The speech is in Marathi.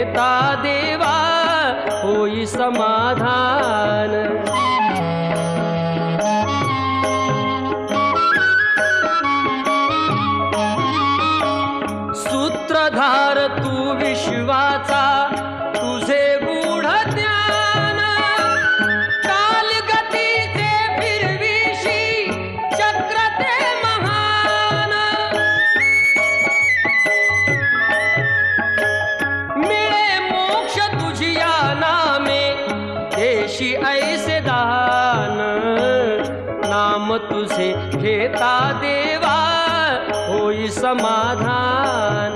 घेता देवा होई समाधान। सूत्रधार तू विश्वाचा तुझे गूढ ज्ञान, कालगतीचे फिरविशी चक्र ते महान। मिळे मोक्ष तुझिया नामे देशी ऐसे दान, नाम तुझे घेता देवा होई समाधान।